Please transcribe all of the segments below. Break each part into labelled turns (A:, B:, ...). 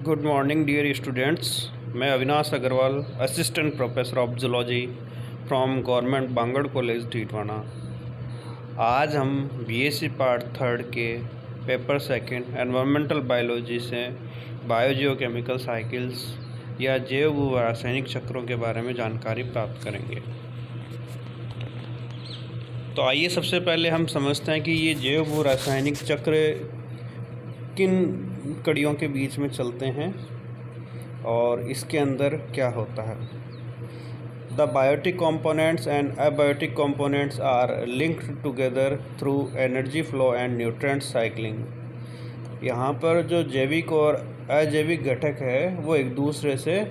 A: Good morning dear students. मैं Avinash Agrawal, assistant professor of zoology from government Bangur college Didwana. आज हम BSc part third के paper second environmental biology से biogeochemical cycles या जैव भू रासायनिक चक्रों के बारे में जानकारी प्राप्त करेंगे। तो आइए सबसे पहले हम समझते हैं कि ये जैव भू रासायनिक चक्र किन कड़ियों के बीच में चलते हैं और इसके अंदर क्या होता है। The biotic components and abiotic components are linked together through energy flow and nutrient cycling. यहाँ पर जो जैविक और अजैविक घटक है वो एक दूसरे से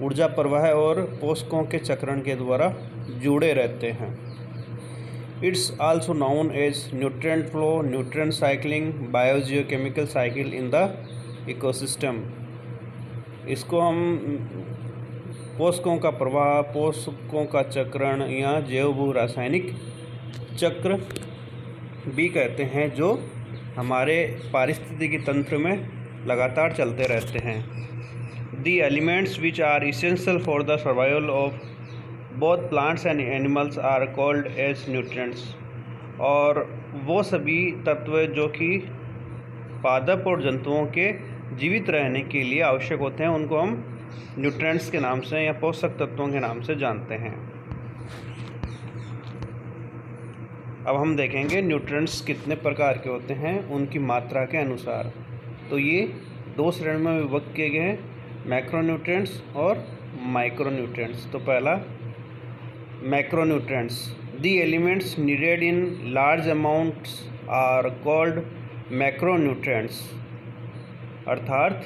A: ऊर्जा प्रवाह और पोषकों के चक्रण के द्वारा जुड़े रहते हैं। It's also known as nutrient flow, nutrient cycling, biogeochemical cycle in the ecosystem। इसको हम पोषकों का प्रवाह, पोषकों का चक्रण या जैव भू रासायनिक चक्र भी कहते हैं, जो हमारे पारिस्थितिकी तंत्र में लगातार चलते रहते हैं। The elements which are essential for the survival of both plants and animals are called as nutrients। और वो सभी तत्व जो कि पादप और जंतुओं के जीवित रहने के लिए आवश्यक होते हैं उनको हम न्यूट्रिएंट्स के नाम से या पोषक तत्वों के नाम से जानते हैं। अब हम देखेंगे न्यूट्रिएंट्स कितने प्रकार के होते हैं उनकी मात्रा के अनुसार। तो ये दो श्रेणी में विभक्त किए गए हैं, मैक्रोन्यूट्रिएंट्स और माइक्रोन्यूट्रिएंट्स। तो पहला macronutrients। The elements needed in large amounts are called macronutrients। अर्थात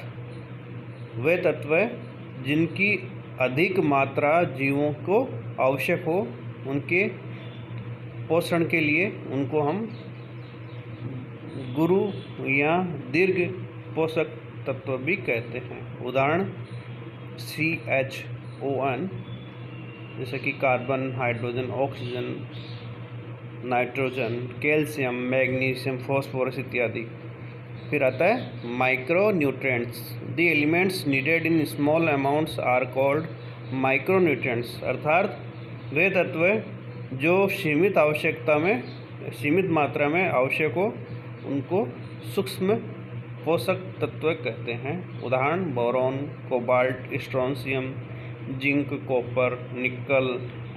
A: वे तत्व जिनकी अधिक मात्रा जीवों को आवश्यक हो उनके पोषण के लिए उनको हम गुरु या दीर्घ पोषक तत्व भी कहते हैं। उदाहरण CHON जैसे कि carbon, hydrogen, oxygen, nitrogen, calcium, magnesium, phosphorus इत्यादि। फिर आता है micro nutrients. The elements needed in small amounts are called micro nutrients. अर्थात वे तत्व जो सीमित मात्रा में आवश्यक हो उनको सूक्ष्म पोषक तत्व कहते हैं। उदाहरण boron, cobalt, strontium, zinc, copper, nickel,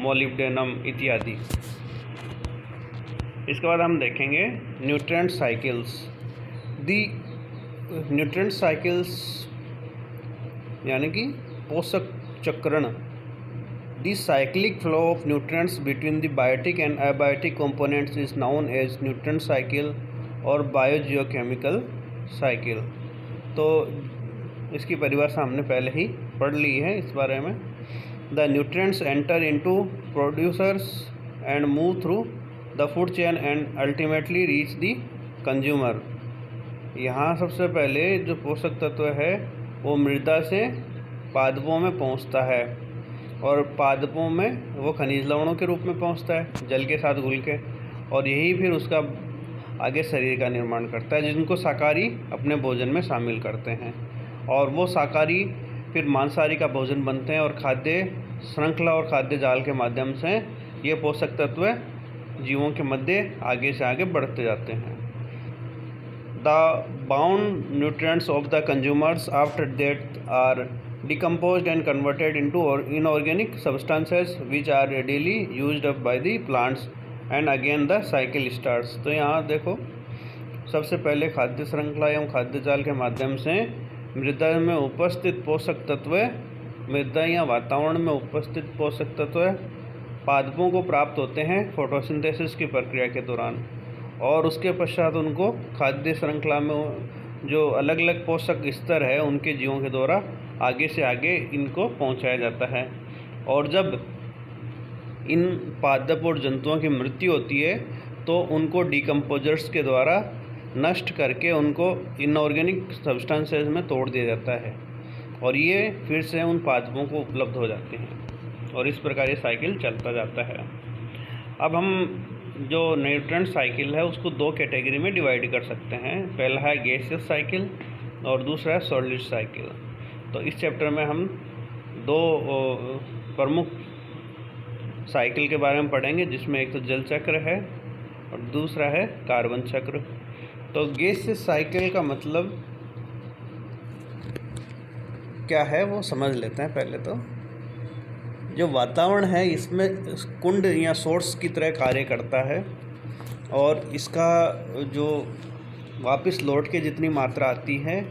A: molybdenum इत्यादि। इसके बाद हम देखेंगे nutrient cycles. The nutrient cycles यानी कि पोषक चक्रण। The cyclic flow of nutrients between the biotic and abiotic components is known as nutrient cycle और बायोजियोकेमिकल साइकिल। तो इसकी परिभाषा हमने पहले ही पढ़ ली है इस बारे में। The nutrients enter into producers and move through the food chain and ultimately reach the consumer. यहाँ सबसे पहले जो पोषक तत्व है वो मृदा से पादपों में पहुँचता है और पादपों में वो खनिज लवणों के रूप में पहुँचता है जल के साथ घुल के, और यही फिर उसका आगे शरीर का निर्माण करता है जिनको शाकाहारी अपने भोजन में शामिल करते हैं। और वो शाकाहारी फिर मांसाहारी का भोजन बनते हैं और खाद्य श्रृंखला और खाद्य जाल के माध्यम से ये पोषक तत्व जीवों के मध्य आगे से आगे बढ़ते जाते हैं। The bound nutrients of the consumers after that are decomposed and converted into inorganic substances which are readily used up by the plants and again the cycle starts. तो यहाँ देखो सबसे पहले खाद्य श्रृंखला एवं खाद्य जाल के माध्यम से मृदा में उपस्थित पोषक तत्व, मृदा या वातावरण में उपस्थित पोषक तत्व पादपों को प्राप्त होते हैं फोटोसिंथेसिस की प्रक्रिया के दौरान, और उसके पश्चात उनको खाद्य श्रृंखला में जो अलग अलग पोषक स्तर है उनके जीवों के द्वारा आगे से आगे इनको पहुंचाया जाता है। और जब इन पादप और जंतुओं की मृत्यु होती है तो उनको डिकम्पोजर्स के द्वारा नष्ट करके उनको इनऑर्गेनिक सब्सटेंसेस में तोड़ दिया जाता है और ये फिर से उन पादपों को उपलब्ध हो जाते हैं, और इस प्रकार ये साइकिल चलता जाता है। अब हम जो न्यूट्रिएंट साइकिल है उसको दो कैटेगरी में डिवाइड कर सकते हैं। पहला है गैसियस साइकिल और दूसरा है सॉलिड साइकिल। तो इस चैप्टर में हम दो प्रमुख साइकिल के बारे में पढ़ेंगे, जिसमें एक तो जल चक्र है और दूसरा है कार्बन चक्र। तो गैसियस साइकिल का मतलब क्या है वो समझ लेते हैं। पहले तो जो वातावरण है इसमें कुंड या सोर्स की तरह कार्य करता है, और इसका जो वापस लौट के जितनी मात्रा आती है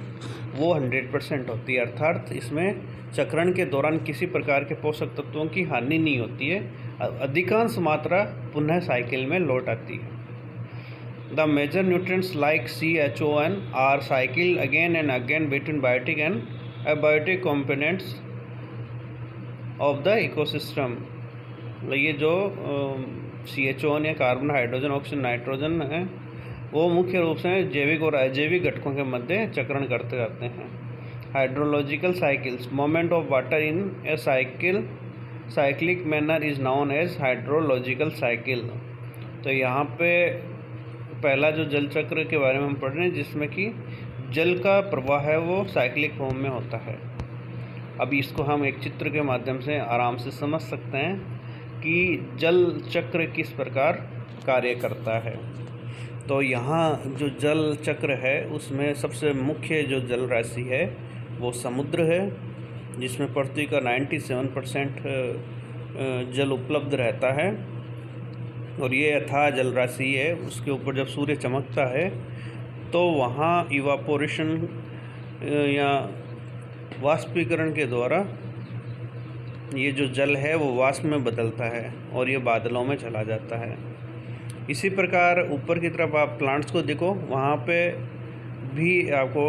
A: वो 100% होती है, अर्थात इसमें चक्रण के दौरान किसी प्रकार के पोषक तत्वों की हानि नहीं होती है, अधिकांश मात्रा पुनः साइकिल में लौट आती है। The major nutrients like CHON are cycle again and again between biotic and abiotic components of the ecosystem. ये जो CHON या कार्बन, हाइड्रोजन, ऑक्सीजन, नाइट्रोजन है, वो मुख्य रूप से जैविक और अजैविक घटकों के मध्य चक्रण करते जाते हैं। Hydrological cycles, moment of water in a cyclic manner is known as hydrological cycle. तो यहाँ पे पहला जो जल चक्र के बारे में हम पढ़ रहे हैं, जिसमें कि जल का प्रवाह है वो साइक्लिक फॉर्म में होता है। अभी इसको हम एक चित्र के माध्यम से आराम से समझ सकते हैं कि जल चक्र किस प्रकार कार्य करता है। तो यहाँ जो जल चक्र है उसमें सबसे मुख्य जो जल राशि है वो समुद्र है, जिसमें पृथ्वी का 97% जल उपलब्ध रहता है, और ये अथाह जल राशि है। उसके ऊपर जब सूर्य चमकता है तो वहाँ इवापोरेशन या वाष्पीकरण के द्वारा ये जो जल है वो वाष्प में बदलता है और ये बादलों में चला जाता है। इसी प्रकार ऊपर की तरफ आप प्लांट्स को देखो, वहाँ पे भी आपको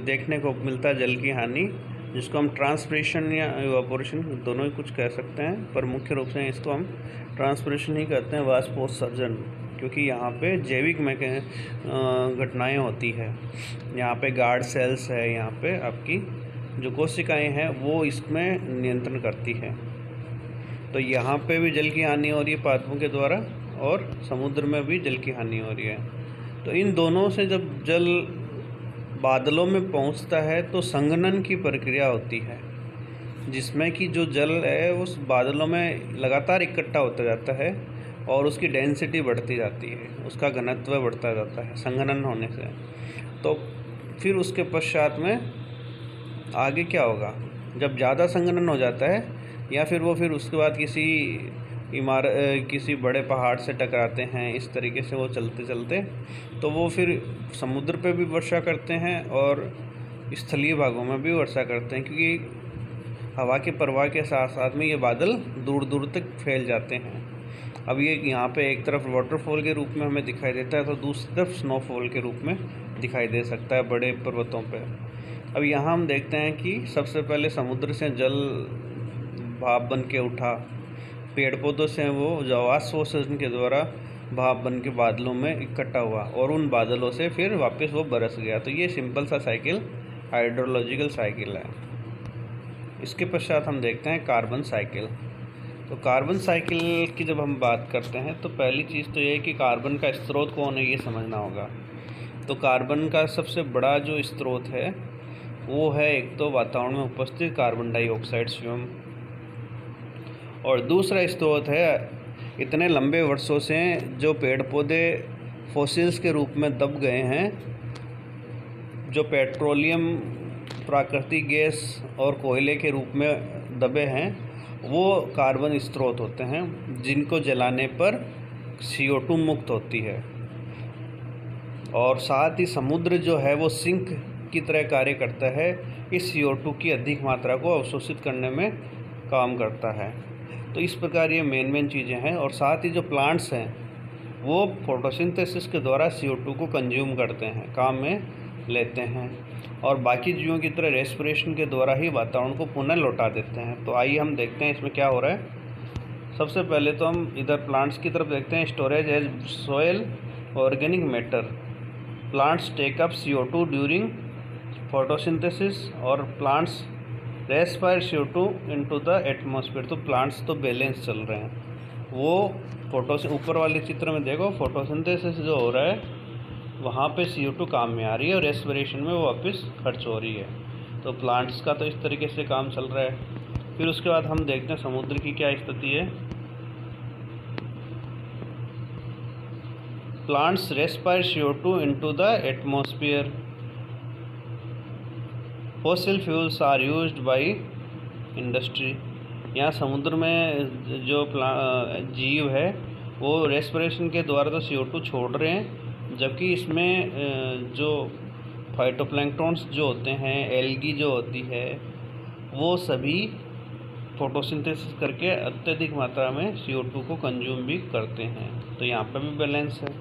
A: देखने को मिलता है जल की हानि, जिसको हम ट्रांसपिरेशन या इवापोरेशन दोनों ही कुछ कह सकते हैं, पर मुख्य रूप से इसको हम ट्रांसपिरेशन ही कहते हैं, वाष्पोत्सर्जन, क्योंकि यहाँ पे जैविक घटनाएं होती है। यहाँ पे गार्ड सेल्स है, यहाँ पे आपकी जो कोशिकाएं हैं वो इसमें नियंत्रण करती है। तो यहाँ पे भी जल की हानि हो रही है पादपों के द्वारा, और समुद्र में भी जल की हानि हो रही है। तो इन दोनों से जब जल बादलों में पहुँचता है तो संघनन की प्रक्रिया होती है, जिसमें कि जो जल है उस बादलों में लगातार इकट्ठा होता जाता है और उसकी डेंसिटी बढ़ती जाती है, उसका घनत्व बढ़ता जाता है संघनन होने से। तो फिर उसके पश्चात में आगे क्या होगा, जब ज़्यादा संघनन हो जाता है या फिर उसके बाद किसी बड़े पहाड़ से टकराते हैं, इस तरीके से वो चलते चलते तो वो फिर समुद्र पे भी वर्षा करते हैं और स्थलीय भागों में भी वर्षा करते हैं, क्योंकि हवा के प्रवाह के साथ साथ में ये बादल दूर दूर तक फैल जाते हैं। अब ये यहाँ पे एक तरफ वाटरफॉल के रूप में हमें दिखाई देता है, तो दूसरी तरफ स्नोफॉल के रूप में दिखाई दे सकता है बड़े पर्वतों पे। अब यहाँ हम देखते हैं कि सबसे पहले समुद्र से जल भाप बन के उठा, पेड़ पौधों से वो वाष्पोत्सर्जन के द्वारा भाप बन के बादलों में इकट्ठा हुआ और उन बादलों से फिर वापस वो बरस गया। तो ये सिंपल सा साइकिल हाइड्रोलॉजिकल साइकिल है। इसके पश्चात हम देखते हैं कार्बन साइकिल। तो कार्बन साइकिल की जब हम बात करते हैं तो पहली चीज़ तो ये है कि कार्बन का स्रोत कौन है, ये समझना होगा। तो कार्बन का सबसे बड़ा जो स्रोत है वो है एक तो वातावरण में उपस्थित कार्बन डाइऑक्साइड स्वयं, और दूसरा स्रोत है इतने लंबे वर्षों से जो पेड़ पौधे फॉसिल्स के रूप में दब गए हैं, जो पेट्रोलियम, प्राकृतिक गैस और कोयले के रूप में दबे हैं, वो कार्बन स्रोत होते हैं, जिनको जलाने पर CO2 मुक्त होती है। और साथ ही समुद्र जो है वो सिंक की तरह कार्य करता है, इस CO2 की अधिक मात्रा को अवशोषित करने में काम करता है। तो इस प्रकार ये मेन चीज़ें हैं। और साथ ही जो प्लांट्स हैं वो फोटोसिंथेसिस के द्वारा CO2 को कंज्यूम करते हैं, काम में लेते हैं, और बाकी जीवों की तरह रेस्पिरेशन के द्वारा ही वातावरण को पुनः लौटा देते हैं। तो आइए हम देखते हैं इसमें क्या हो रहा है। सबसे पहले तो हम इधर प्लांट्स की तरफ देखते हैं। Storage as soil organic matter, plants take up CO2 during photosynthesis और plants respire CO2 into the atmosphere. तो प्लांट्स तो बैलेंस चल रहे हैं, वो ऊपर वाले चित्र में देखो, फोटोसिंथेसिस जो हो रहा है वहाँ पे CO2 काम में आ रही है और रेस्पिरेशन में वो वापस खर्च हो रही है। तो प्लांट्स का तो इस तरीके से काम चल रहा है। फिर उसके बाद हम देखते हैं समुद्र की क्या स्थिति है। Plants respire CO2 into the atmosphere. Fossil fuels are used by industry. यहाँ समुद्र में जो जीव है वो रेस्पिरेशन के द्वारा तो CO2 छोड़ रहे हैं, जबकि इसमें जो फाइटोप्लैंक्टन्स जो होते हैं, एल्गी जो होती है, वो सभी फोटोसिंथेसिस करके अत्यधिक मात्रा में CO2 को कंज्यूम भी करते हैं। तो यहाँ पर भी बैलेंस है।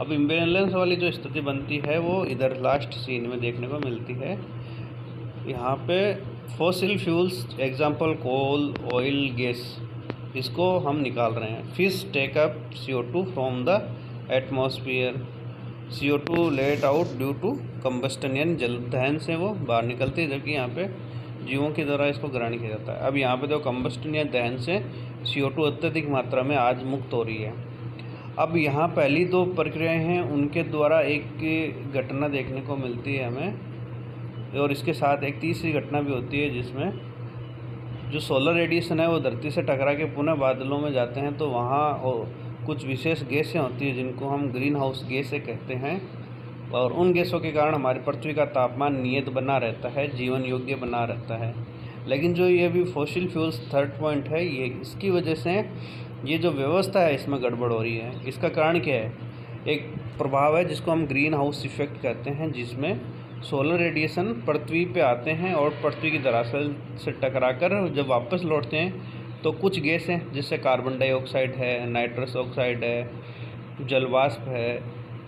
A: अब इम्बैलेंस वाली जो स्थिति बनती है वो इधर लास्ट सीन में देखने को मिलती है। यहाँ पे fossil fuels example coal, oil, gas, इसको हम निकाल रहे हैं। Fish take up CO2 from the atmosphere. CO2 let out due to combustion, यानी जल दहन से वो बाहर निकलती है, जबकि यहाँ पे जीवों के द्वारा इसको ग्रहण किया जाता है। अब यहाँ पे तो कंबस्टन या दहन से CO2 अत्यधिक मात्रा में आज मुक्त हो रही है। अब यहाँ पहली दो प्रक्रियाएं हैं, उनके द्वारा एक घटना देखने को मिलती है हमें, और इसके साथ एक तीसरी घटना भी होती है जिसमें जो सोलर रेडिएशन है वो धरती से टकरा के पुनः बादलों में जाते हैं। तो वहाँ कुछ विशेष गैसें होती हैं जिनको हम ग्रीन हाउस गैसें कहते हैं, और उन गैसों के कारण हमारी पृथ्वी का तापमान नियत बना रहता है, जीवन योग्य बना रहता है। लेकिन जो ये भी फॉसिल फ्यूल्स थर्ड पॉइंट है, ये इसकी वजह से ये जो व्यवस्था है इसमें गड़बड़ हो रही है। इसका कारण क्या है? एक प्रभाव है जिसको हम ग्रीन हाउस इफेक्ट कहते हैं, जिसमें सोलर रेडिएशन पृथ्वी पे आते हैं और पृथ्वी की दरासल से टकराकर जब वापस लौटते हैं तो कुछ गैस हैं, जैसे कार्बन डाइऑक्साइड है, नाइट्रस ऑक्साइड है, जलवाष्प है,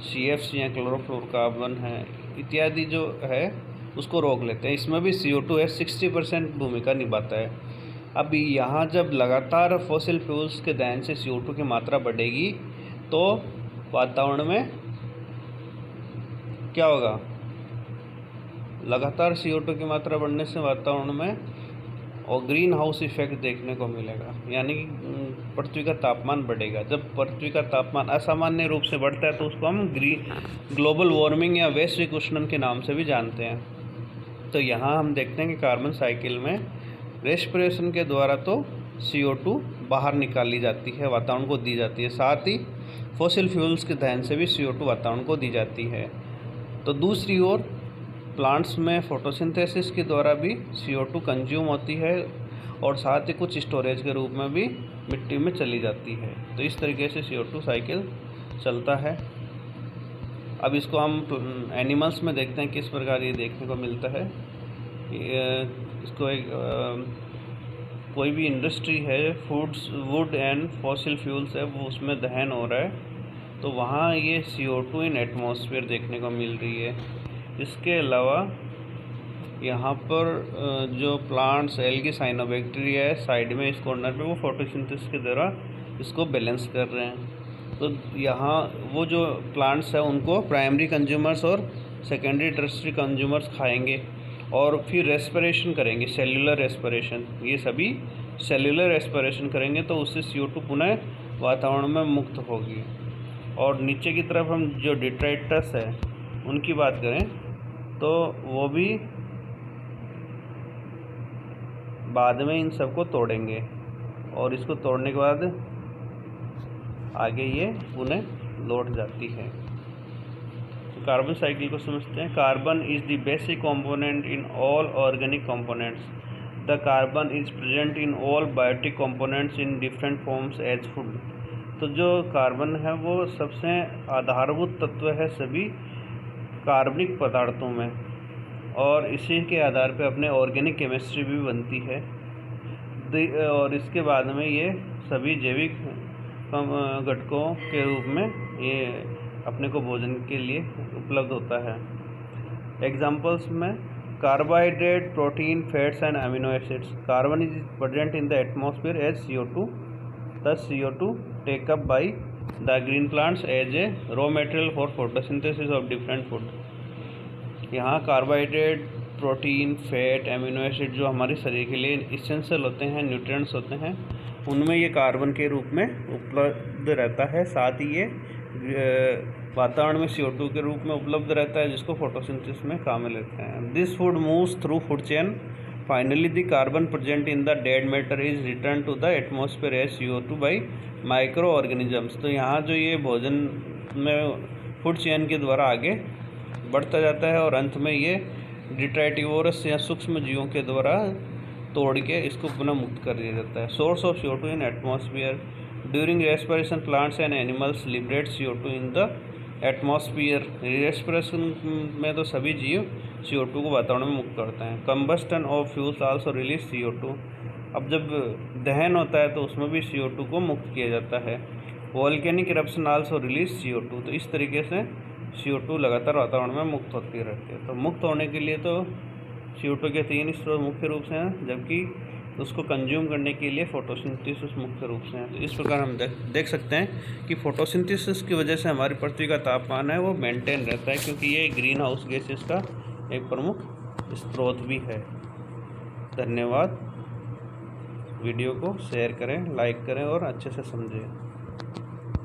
A: CFC या क्लोरोफ्लोरोकार्बन है, इत्यादि जो है उसको रोक लेते हैं। इसमें भी CO2 है 60% भूमिका निभाता है। अब यहाँ जब लगातार फॉसिल फ्यूल्स के दहन से CO2 की मात्रा बढ़ेगी तो वातावरण में क्या होगा? लगातार CO2 की मात्रा बढ़ने से वातावरण में और ग्रीन हाउस इफेक्ट देखने को मिलेगा, यानी कि पृथ्वी का तापमान बढ़ेगा। जब पृथ्वी का तापमान असामान्य रूप से बढ़ता है तो उसको हम ग्लोबल वार्मिंग या वैश्विक उष्णन के नाम से भी जानते हैं। तो यहाँ हम देखते हैं कि कार्बन साइकिल में रेस्पिरेशन के द्वारा तो CO2 बाहर निकाली जाती है, वातावरण को दी जाती है, साथ ही फॉसिल फ्यूल्स के दहन से भी CO2 वातावरण को दी जाती है। तो दूसरी ओर प्लांट्स में फोटोसिंथेसिस के द्वारा भी CO2 कंज्यूम होती है और साथ ही कुछ स्टोरेज के रूप में भी मिट्टी में चली जाती है। तो इस तरीके से CO2 साइकिल चलता है। अब इसको हम एनिमल्स में देखते हैं किस प्रकार ये देखने को मिलता है। इसको एक कोई भी इंडस्ट्री है, वुड एंड फॉसिल फ्यूल्स है, वो उसमें दहन हो रहा है, तो वहाँ ये CO2 इन एटमॉस्फेयर देखने को मिल रही है। इसके अलावा यहाँ पर जो प्लांट्स, एल्गी, साइनोबैक्टीरिया है साइड में इस कॉर्नर पे, वो फोटोसिंथेसिस के द्वारा इसको बैलेंस कर रहे हैं। तो यहाँ वो जो प्लांट्स है उनको प्राइमरी कंज्यूमर्स और सेकेंडरी टर्शियरी कंज्यूमर्स खाएंगे और फिर रेस्पिरेशन करेंगे, सेल्यूलर रेस्पिरेशन। ये सभी सेल्यूलर रेस्पिरेशन करेंगे तो उससे CO2 पुनः वातावरण में मुक्त होगी। और नीचे की तरफ हम जो डिट्राइटस है उनकी बात करें तो वो भी बाद में इन सबको तोड़ेंगे और इसको तोड़ने के बाद आगे ये पुनः लौट जाती है। तो कार्बन साइकिल को समझते हैं। Carbon is the basic component in all organic components. The carbon is present in all biotic components in different forms as food. तो जो कार्बन है वो सबसे आधारभूत तत्व है सभी कार्बनिक पदार्थों में, और इसी के आधार पर अपने ऑर्गेनिक केमिस्ट्री भी बनती है। और इसके बाद में ये सभी जैविक घटकों के रूप में ये अपने को भोजन के लिए उपलब्ध होता है। एग्जाम्पल्स में carbohydrate, protein, fats and amino acids. Carbon is present in the atmosphere as CO2। Thus CO2 take up by the green plants as a raw material for photosynthesis of different food। यहाँ carbohydrate, protein, fat, amino acid जो हमारे शरीर के लिए essential होते हैं, nutrients होते हैं, उनमें ये कार्बन के रूप में उपलब्ध रहता है। साथ ही ये वातावरण में CO2 के रूप में उपलब्ध रहता है, जिसको फोटोसिंथेसिस में काम में लेते हैं। This food moves through food chain, finally the carbon present in the dead matter is return to the atmosphere as CO2 by micro organisms. तो यहाँ जो ये भोजन में फूड चेन के द्वारा आगे बढ़ता जाता है और अंत में ये डिट्राइटिवोरस या सूक्ष्म जीवों के द्वारा तोड़ के इसको पुनः मुक्त कर दिया जाता है। Source of CO2 in atmosphere during respiration, plants and animals liberate CO2 in the atmosphere. Respiration में तो सभी जीव CO2 को वातावरण में मुक्त करते हैं। Combustion of fuels also release CO2। अब जब दहन होता है तो उसमें भी CO2 को मुक्त किया जाता है। Volcanic eruption also release CO2। तो इस तरीके से CO2 लगातार वातावरण में मुक्त होती रहती है। तो मुक्त होने के लिए तो CO2 के 3 स्रोत मुख्य रूप से हैं, जबकि उसको कंज्यूम करने के लिए फोटोसिंथेसिस मुख्य रूप से हैं। तो इस प्रकार हम देख सकते हैं कि फोटोसिंथेसिस की वजह से हमारी पृथ्वी का तापमान है वो मेंटेन रहता है, क्योंकि ये ग्रीन हाउस गैसेस का एक प्रमुख स्रोत भी है। धन्यवाद। वीडियो को शेयर करें, लाइक करें और अच्छे से समझें।